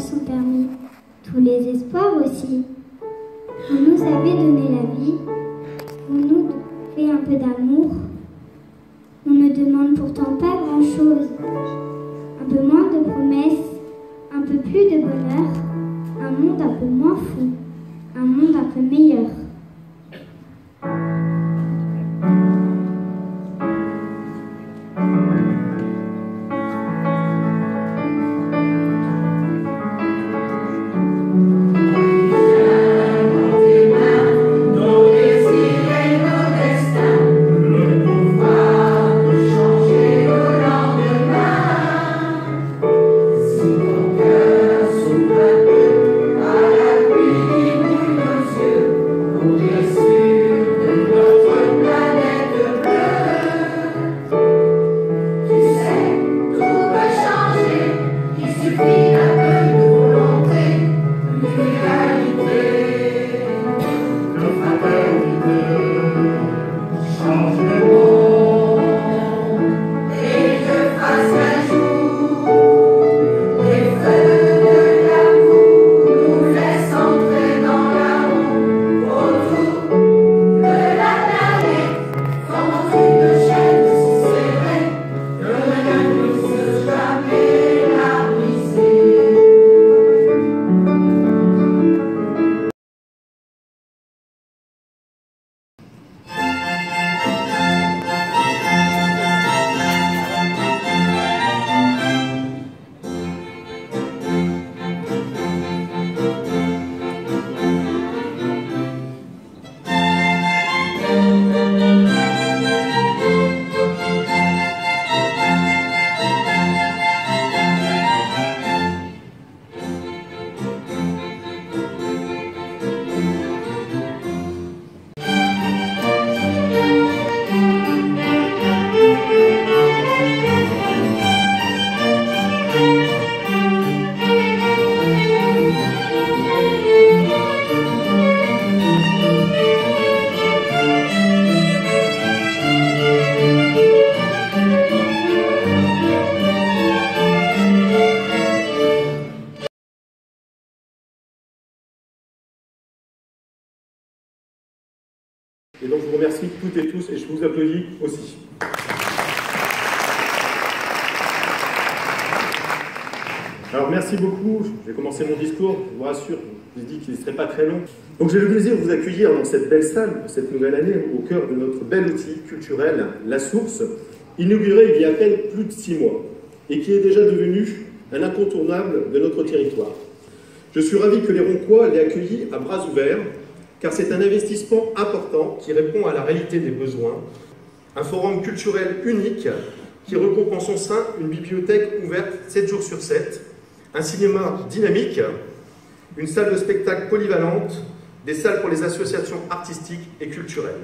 sont permis, tous les espoirs aussi. Vous nous avez donné la vie, vous nous fait un peu d'amour. On ne demande pourtant pas grand-chose. Un peu moins de promesses, un peu plus de bonheur, un monde un peu moins fou, un monde un peu meilleur. Et donc je vous remercie toutes et tous et je vous applaudis aussi. Alors merci beaucoup, je vais commencer mon discours, je vous rassure, je vous dis qu'il ne serait pas très long. Donc j'ai le plaisir de vous accueillir dans cette belle salle, pour cette nouvelle année, au cœur de notre bel outil culturel, La Source, inauguré il y a à peine plus de 6 mois, et qui est déjà devenu un incontournable de notre territoire. Je suis ravi que les Roncois l'aient accueilli à bras ouverts, car c'est un investissement important qui répond à la réalité des besoins, un forum culturel unique qui regroupe en son sein une bibliothèque ouverte 7 jours sur 7, un cinéma dynamique, une salle de spectacle polyvalente, des salles pour les associations artistiques et culturelles.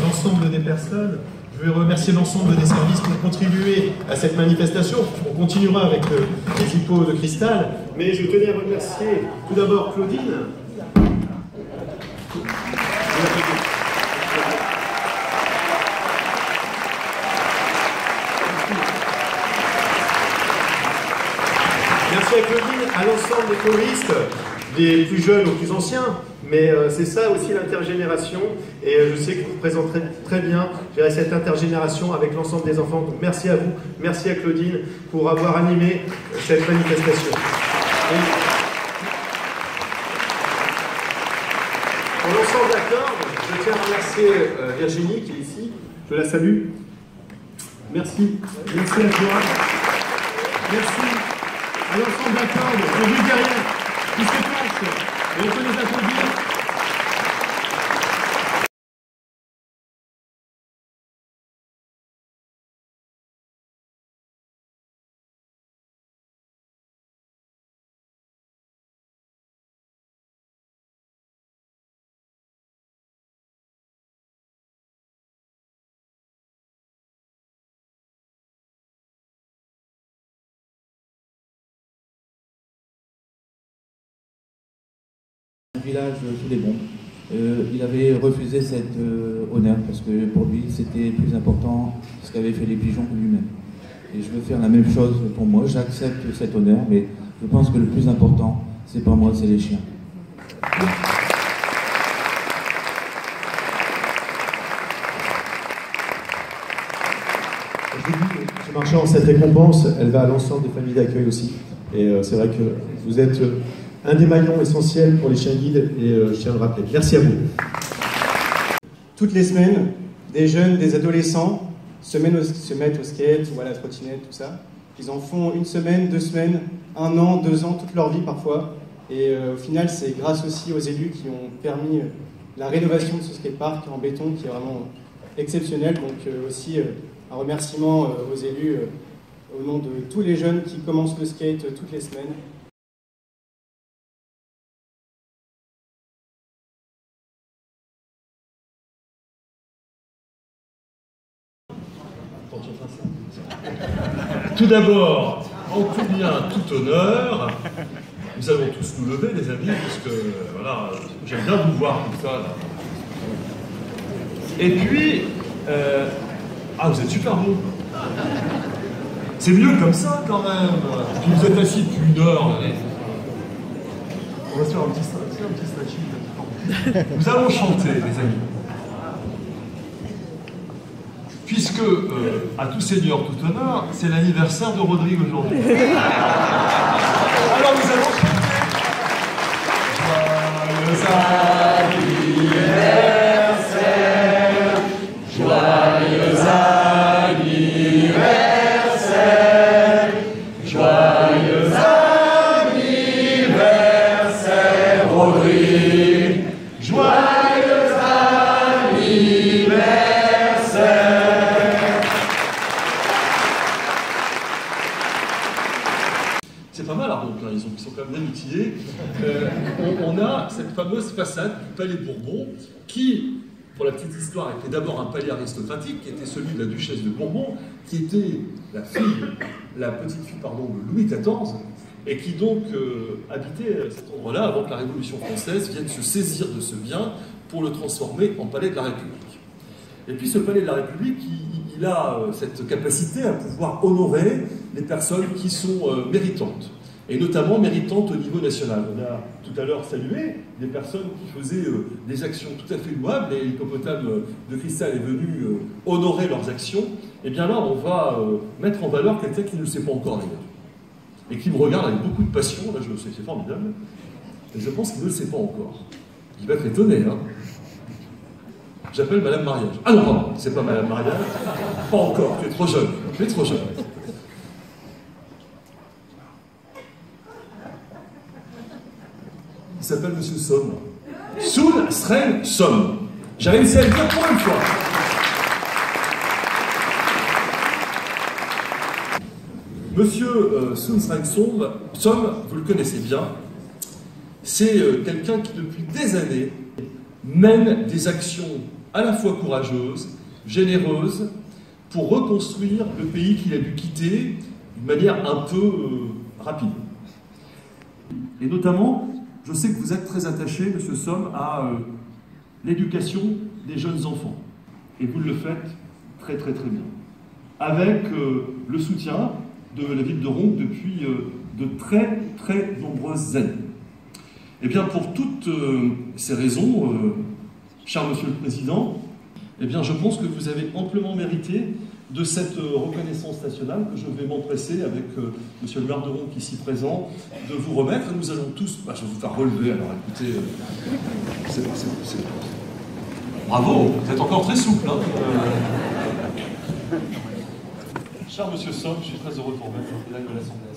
L'ensemble des personnes, je vais remercier l'ensemble des services qui ont contribué à cette manifestation. On continuera avec les hippos de cristal, mais je tenais à remercier tout d'abord Claudine. Merci à à Claudine, à l'ensemble des choristes, des plus jeunes aux plus anciens, mais c'est ça aussi l'intergénération, et je sais que vous représenterez très bien cette intergénération avec l'ensemble des enfants. Donc merci à vous, merci à Claudine pour avoir animé cette manifestation. Pour l'ensemble d'accord, je tiens à remercier Virginie qui est ici, je la salue. Merci, merci à toi. Merci à l'ensemble d'accord, on vit derrière qui se passe, et on peut les applaudir. Village sous les bombes. Il avait refusé cet honneur parce que pour lui c'était plus important ce qu'avaient fait les pigeons que lui-même. Et je veux faire la même chose pour moi, j'accepte cet honneur, mais je pense que le plus important, c'est pas moi, c'est les chiens. Ce marchand, cette récompense, elle va à l'ensemble des familles d'accueil aussi. Et c'est vrai que vous êtes un des maillons essentiels pour les chiens guides, et je tiens à le rappeler. Merci à vous. Toutes les semaines, des jeunes, des adolescents se mettent au skate ou à la trottinette, tout ça. Ils en font 1 semaine, 2 semaines, 1 an, 2 ans, toute leur vie parfois. Et au final, c'est grâce aussi aux élus qui ont permis la rénovation de ce skatepark en béton qui est vraiment exceptionnel. Donc aussi un remerciement aux élus au nom de tous les jeunes qui commencent le skate toutes les semaines. Tout d'abord, en tout bien, tout honneur, nous allons tous nous lever, les amis, parce que voilà, j'aime bien vous voir comme ça. Là. Et puis, vous êtes super beau. C'est mieux comme ça quand même. Et puis vous êtes assis depuis 1 heure. On va se faire un petit stretching. Nous allons chanter, les amis. Puisque, à tout seigneur, tout honneur, c'est l'anniversaire de Rodrigue aujourd'hui. Alors nous allons chanter. Joyeux anniversaire, joyeux anniversaire, joyeux anniversaire, Rodrigue, joyeux anniversaire. C'est pas mal, Arnaud, ils sont quand même d'amitié. On a cette fameuse façade du Palais Bourbon qui, pour la petite histoire, était d'abord un palais aristocratique, qui était celui de la duchesse de Bourbon, qui était la petite fille de Louis XIV, et qui donc habitait cet endroit-là avant que la Révolution française vienne se saisir de ce bien pour le transformer en palais de la République. Et puis ce palais de la République, il a cette capacité à pouvoir honorer les personnes qui sont méritantes, et notamment méritantes au niveau national. On a tout à l'heure salué des personnes qui faisaient des actions tout à fait louables, et l'hippopotame de cristal est venu honorer leurs actions. Et bien là, on va mettre en valeur quelqu'un qui ne le sait pas encore d'ailleurs, et qui me regarde avec beaucoup de passion, là je le sais, c'est formidable, et je pense qu'il ne le sait pas encore. Il va être étonné, hein. J'appelle Madame Mariage. Ah non, pardon, c'est pas Madame Mariage. Pas encore, tu es trop jeune. Tu es trop jeune. Il s'appelle Monsieur Somme. Soun Sren Somme. J'ai réussi à le dire pour une fois. Monsieur Soun Sren Somme, vous le connaissez bien, c'est quelqu'un qui depuis des années mène des actions à la fois courageuses, généreuses, pour reconstruire le pays qu'il a dû quitter d'une manière un peu rapide. Et notamment, je sais que vous êtes très attaché, Monsieur Somme, à l'éducation des jeunes enfants. Et vous le faites très très très bien. Avec le soutien de la ville de Ronques depuis de très très nombreuses années. Eh bien, pour toutes ces raisons, cher Monsieur le Président, eh bien, je pense que vous avez amplement mérité de cette reconnaissance nationale que je vais m'empresser avec Monsieur le maire de Roncq ici présent de vous remettre. Et nous allons tous, je vais vous faire relever, alors écoutez, bravo, vous êtes encore très souple. Hein. Cher Monsieur Somme, je suis très heureux de vous remettre le médaille de l'Assemblée.